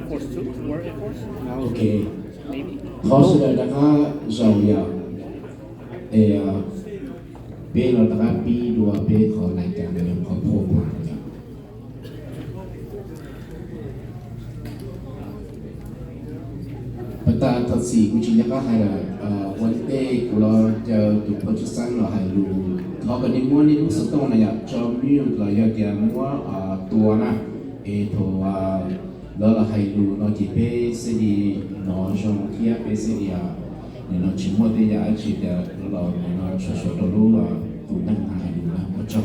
Force 2, War Air Force, โอเค maybe. เพราะฉะนั้นนะคะเราอยากเป็นเราต้องปีดูว่าเป็นของรายการเรื่องของพวกเราเนี่ยประธานทัศน์กุชินก็ให้วันเด็กเราจะดูโปรเจกต์สร้างเราให้ดูเขาก็นิมนต์นิมุสตงเนี่ยจอมมิวเราอยากจะมัวตัวนะตัวเราให้ดูเราจีเป้สิ่งน้องชมที่เป็นสิ่งเนี่ยเราชิมว่าที่อยากชิมแต่เราเนี่ยเราชดๆรู้ว่าตัวนั่งให้ดูนะก็จบ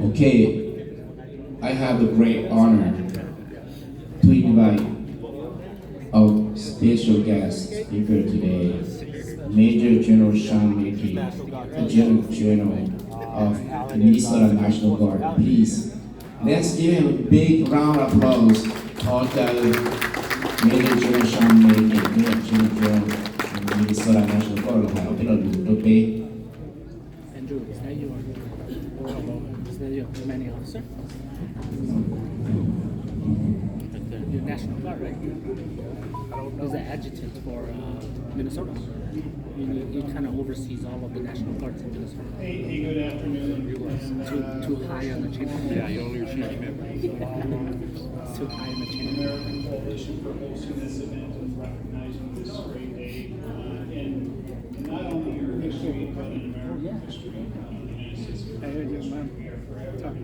Okay, I have the great honor to invite our special guest speaker today, Major General Sean Mackey, the General of Minnesota National Guard. Please, let's give him a big round of applause for the Major General Sean Mackey, General of Minnesota National Guard. Andrew, is that your commanding officer? Your National Guard, right? He's the adjutant for Minnesota. He kind of oversees all of the National Guards in Minnesota. Hey, good afternoon. Too high on the chain. Yeah, you only receive Too high on the chain. American Coalition for hosting this event and recognizing this great day in not only your history, but in American history. I heard your mom talk to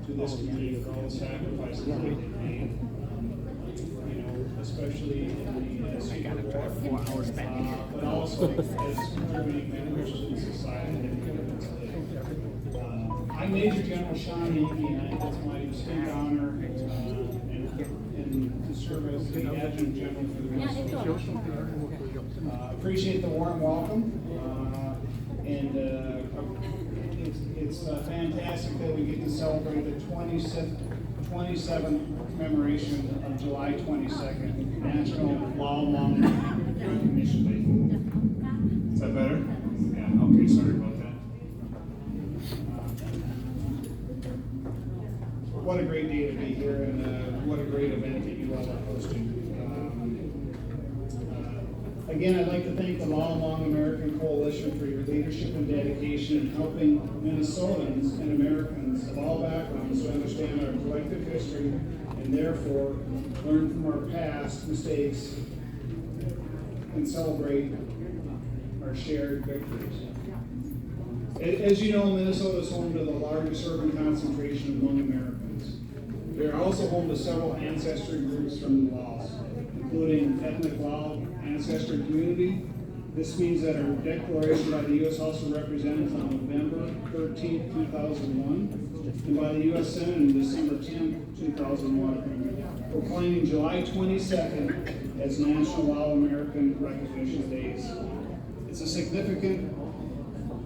To this community for all the sacrifices that they made. Especially in the I gotta drive 4 hours back. but also as contributing members to the society that we live in. I'm Major General Sean Mackey, and it's my distinct honor and to serve as the Adjutant General for the Minnesota. Appreciate the warm welcome, and it's fantastic that we get to celebrate the 27th commemoration of July 22nd, National Lao Long Recognition Day. Is that better? Yeah, okay, sorry about that. What a great day to be here, and what a great event that you all are hosting. Again, I'd like to thank the Lao Long American Coalition for your leadership and dedication in helping Minnesotans and Americans of all backgrounds to understand our collective history and therefore learn from our past mistakes and celebrate our shared victories. As you know, Minnesota is home to the largest urban concentration among Americans. We are also home to several ancestry groups from the Laos, including ethnic Lao ancestry community. This means that our declaration by the U.S. House of Representatives on November 13, 2001, and by the U.S. Senate on December 10, 2001, proclaiming July 22nd as National Lao American Recognition Days. It's a significant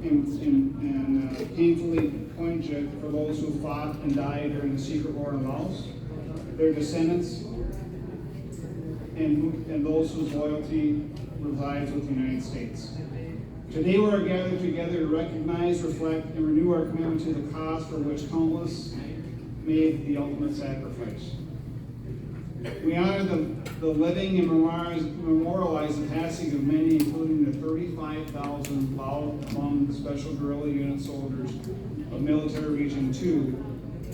and painfully poignant for those who fought and died during the secret war in Laos, their descendants, and those whose loyalty resides with the United States. Today we are gathered together to recognize, reflect, and renew our commitment to the cause for which countless made the ultimate sacrifice. We honor the living and memorialize the passing of many, including the 35,000 Lao Hmong Special Guerrilla Unit soldiers of Military Region 2,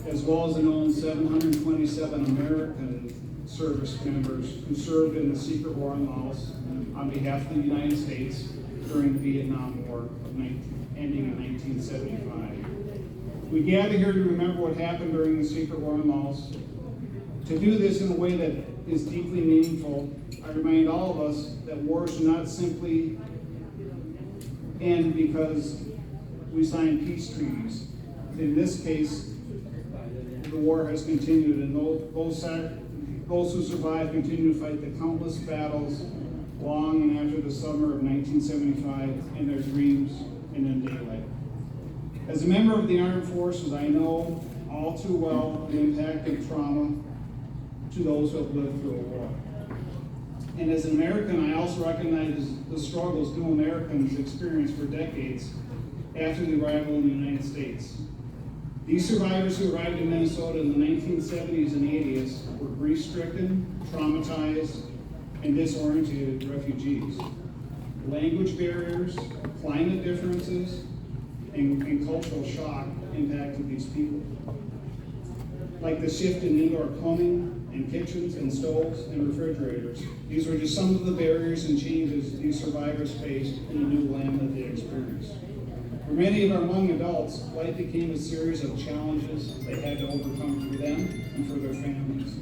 as well as the known 727 American service members who served in the secret war in Laos on behalf of the United States during the Vietnam War ending in 1975. We gather here to remember what happened during the secret war in Laos. To do this in a way that is deeply meaningful, I remind all of us that wars do not simply end because we sign peace treaties. In this case, the war has continued, and those who survive continue to fight the countless battles long and after the summer of 1975 in their dreams and in daylight. As a member of the Armed Forces, I know all too well the impact of trauma to those who have lived through a war. And as an American, I also recognize the struggles new Americans experienced for decades after the arrival in the United States. These survivors who arrived in Minnesota in the 1970s and 80s were grief-stricken, traumatized, and disoriented refugees. Language barriers, climate differences, and cultural shock impacted these people. Like the shift in indoor plumbing and kitchens and stoves and refrigerators. These were just some of the barriers and changes these survivors faced in the new land that they experienced. For many of our young adults, life became a series of challenges they had to overcome for them and for their families.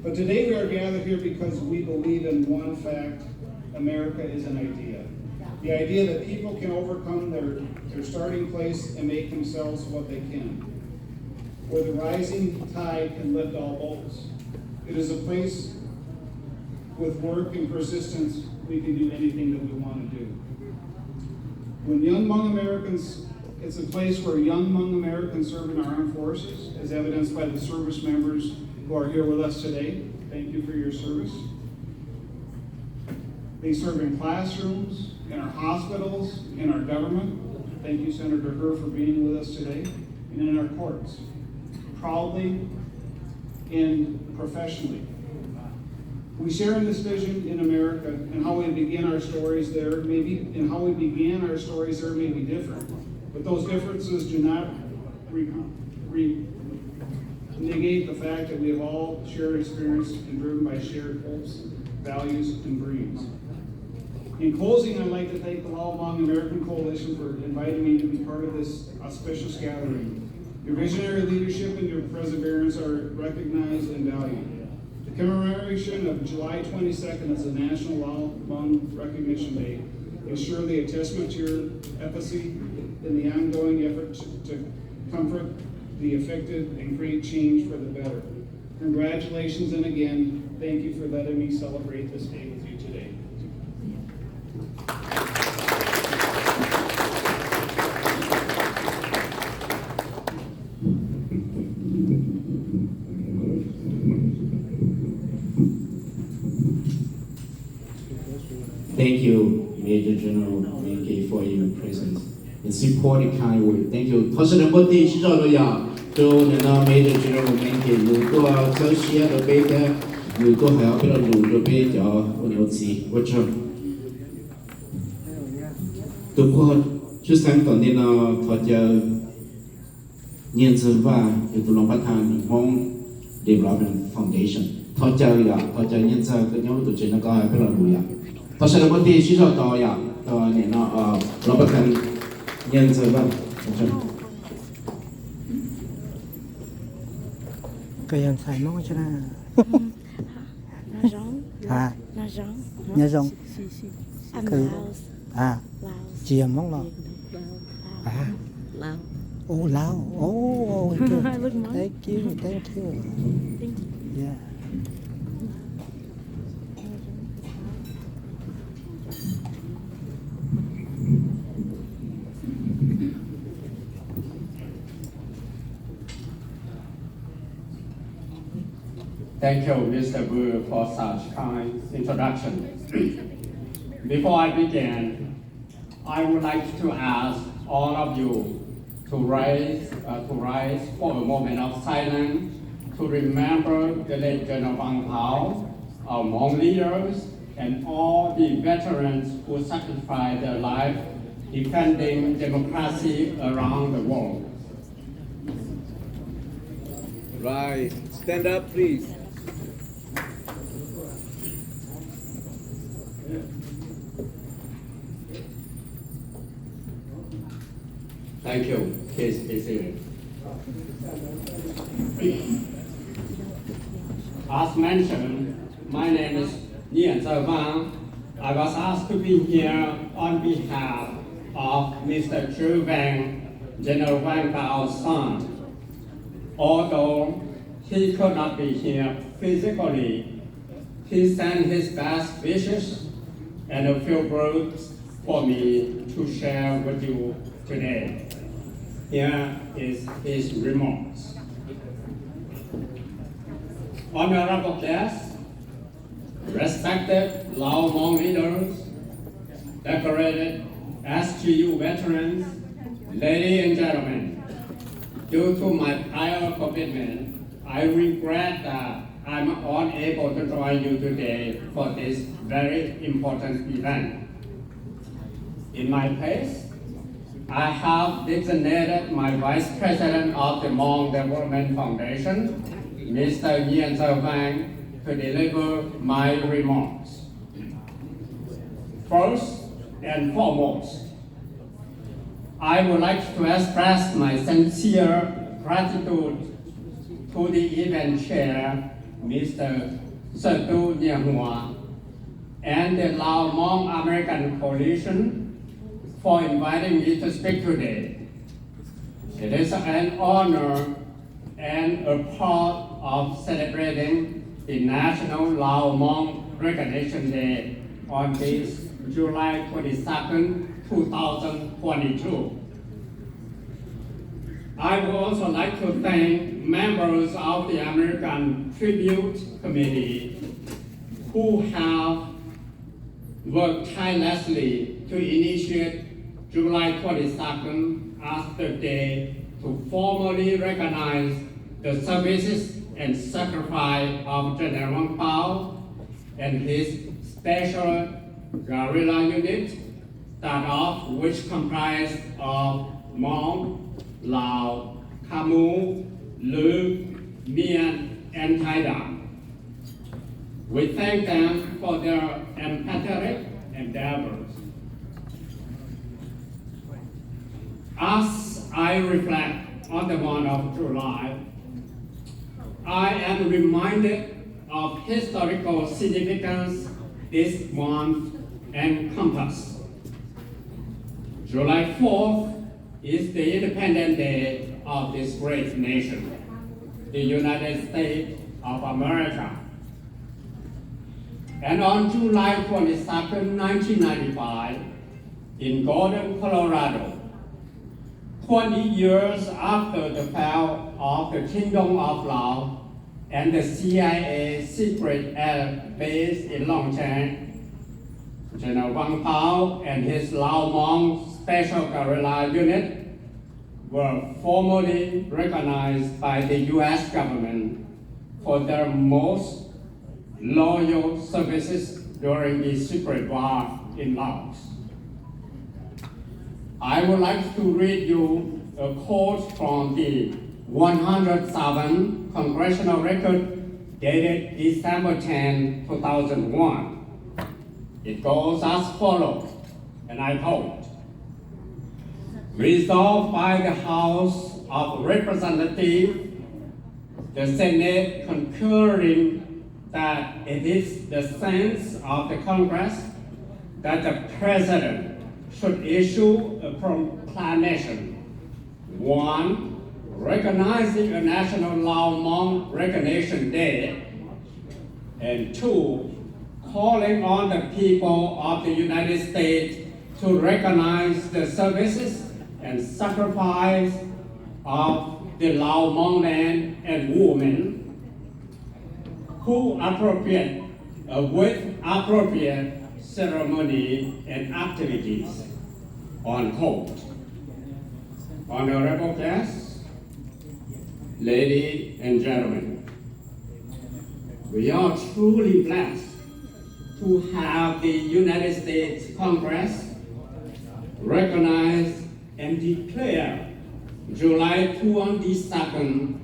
But today we are gathered here because we believe in one fact: America is an idea. The idea that people can overcome their starting place and make themselves what they can. Where the rising tide can lift all boats. It is a place with work and persistence we can do anything that we want to do. When young Hmong Americans, it's a place where young Hmong Americans serve in our armed forces, as evidenced by the service members who are here with us today. Thank you for your service. They serve in classrooms, in our hospitals, in our government. Thank you, Senator Herr, for being with us today, and in our courts. Proudly and professionally. We share in this vision in America, and how we begin our stories there may be different, but those differences do not negate the fact that we have all shared experience and driven by shared hopes, values, and dreams. In closing, I'd like to thank the Lao Hmong American Coalition for inviting me to be part of this auspicious gathering. Your visionary leadership and your perseverance are recognized and valued. The commemoration of July 22nd as the National Lao Hmong Recognition Day is surely a testament to your efficacy in the ongoing effort to comfort the affected and create change for the better. Congratulations, and again, thank you for letting me celebrate this day with you today. Thank you, Major General Menke, for your presence. And support and kind word. Thank you. Thoshana Moti Shijaloya, to Nana Major General Menke, you go out, so she had a baby, you go help it on the baby, or you'll see. Watch out. To put, just thank on the Toja Nyanzava, you to Lopatan Hmong Development Foundation. Toja, Toja Nyanza, the Yamu to Jenaka, Pelaruya. Toshana she shot Doya, Robert Yenserva. ก็ยังใส่น้องชนะ Nó giống. อ่า Nó giống. เนี่ยจง Anh Cứ- Laos. อ่า Laos. เจียมน้องหรออ่า Laos. โอ้ลาวโอ้ Look mine. thank you Thank you. yeah Thank you, Mr. Wu, for such kind introduction. Before I begin, I would like to ask all of you to rise for a moment of silence to remember the late General Wang Hao, our Hmong leaders, and all the veterans who sacrificed their life defending democracy around the world. Right. Stand up, please. Thank you. Please be seated. As mentioned, my name is Ncig. I was asked to be here on behalf of Mr. Chu Wang, General Wang Bao's son. Although he could not be here physically, he sent his best wishes and a few words for me to share with you today. Here is his remarks. Honorable guests, respected Lao Hmong leaders, decorated SGU veterans, ladies and gentlemen, due to my prior commitment, I regret that I'm unable to join you today for this very important event. In my place, I have designated my Vice President of the Hmong Development Foundation, Mr. ncig Vang, to deliver my remarks. First and foremost, I would like to express my sincere gratitude to the event chair, Mr. Satu Nyahua, and the Lao Hmong American Coalition for inviting me to speak today. It is an honor and a part of celebrating the National Lao Hmong Recognition Day on this July 22nd, 2022. I would also like to thank members of the American Tribute Committee who have worked tirelessly to initiate July 22nd as the day to formally recognize the services and sacrifice of General Wang Pao and his special guerrilla unit, that of which comprised of Hmong, Lao, Khmu, Lu, Mian, and Haida. We thank them for their empathetic endeavors. As I reflect on the month of July, I am reminded of historical significance this month encompasses. July 4th is the Independence Day of this great nation, the United States of America. And on July 22nd, 1995, in Golden, Colorado, 20 years after the fall of the Kingdom of Laos and the CIA secret air base in Long Cheng, General Wang Pao and his Lao Hmong Special Guerrilla Unit were formally recognized by the U.S. government for their most loyal services during the secret war in Laos. I would like to read you a quote from the 107 Congressional Record dated December 10, 2001. It goes as follows, and I quote, "Resolved by the House of Representatives, the Senate concurring that it is the sense of the Congress that the President should issue a proclamation, 1, recognizing a National Lao Hmong Recognition Day, and 2, calling on the people of the United States to recognize the services and sacrifice of the Lao Hmong men and women who with appropriate ceremony and activities," unquote. Honorable guests, ladies and gentlemen, we are truly blessed to have the United States Congress recognize and declare July 22nd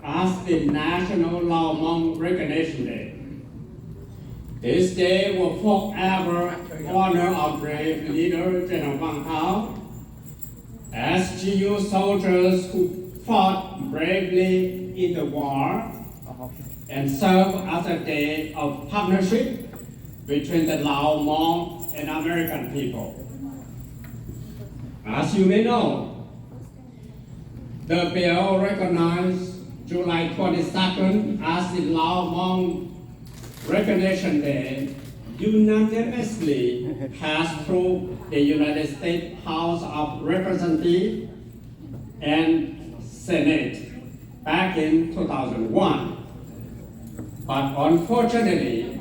as the National Lao Hmong Recognition Day. This day will forever honor our brave leader, General Wang Pao, SGU soldiers who fought bravely in the war and serve as a day of partnership between the Lao Hmong and American people. As you may know, the bill recognized July 22nd as the Lao Hmong Recognition Day unanimously passed through the United States House of Representatives and Senate back in 2001. But unfortunately,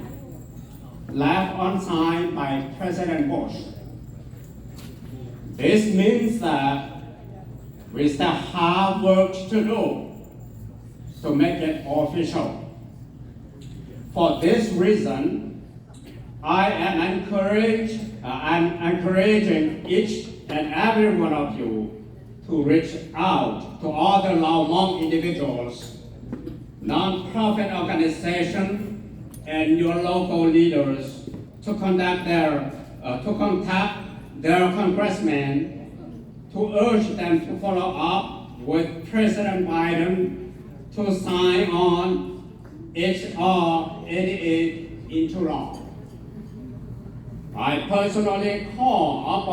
left unsigned by President Bush. This means that we still have work to do to make it official. For this reason, I am encouraging each and every one of you to reach out to other Lao Hmong individuals, non-profit organizations, and your local leaders to contact their congressmen to urge them to follow up with President Biden to sign on HR 88 into law. I personally call upon